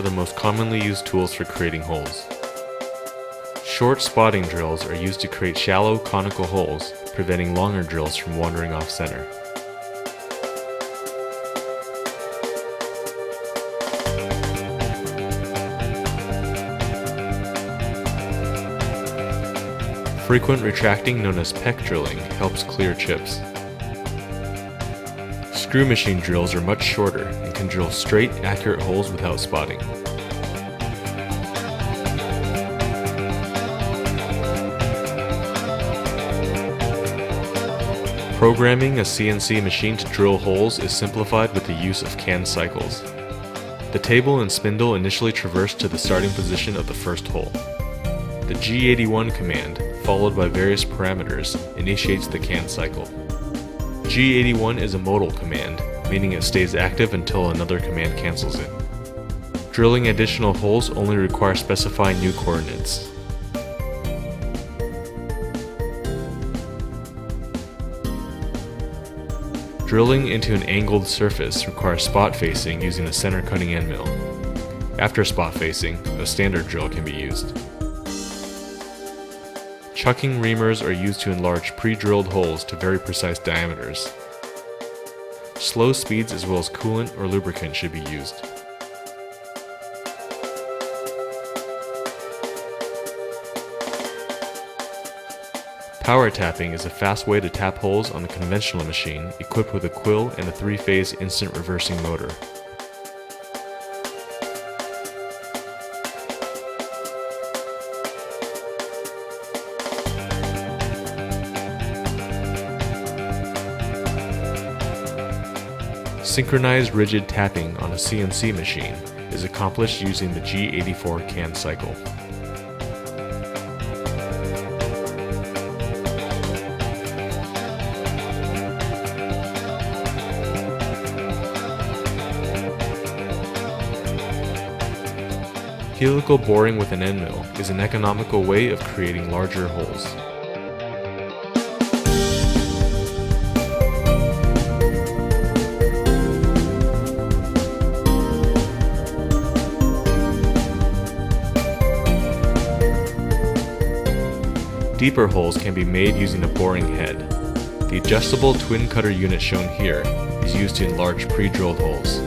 are the most commonly used tools for creating holes. Short spotting drills are used to create shallow, conical holes, preventing longer drills from wandering off center. Frequent retracting, known as peck drilling, helps clear chips. Screw machine drills are much shorter and can drill straight, accurate holes without spotting. Programming a CNC machine to drill holes is simplified with the use of CAN cycles. The table and spindle initially traverse to the starting position of the first hole. The G81 command, followed by various parameters, initiates the CAN cycle. G81 is a modal command, meaning it stays active until another command cancels it. Drilling additional holes only requires specifying new coordinates. Drilling into an angled surface requires spot facing using a center cutting end mill. After spot facing, a standard drill can be used. Chucking reamers are used to enlarge pre-drilled holes to very precise diameters. Slow speeds as well as coolant or lubricant should be used. Power tapping is a fast way to tap holes on a conventional machine equipped with a quill and a 3-phase instant reversing motor. Synchronized rigid tapping on a CNC machine is accomplished using the G84 CAN cycle. Helical boring with an end mill is an economical way of creating larger holes. Deeper holes can be made using a boring head. The adjustable twin cutter unit shown here is used to enlarge pre-drilled holes.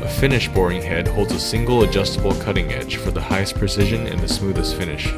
A finish boring head holds a single adjustable cutting edge for the highest precision and the smoothest finish.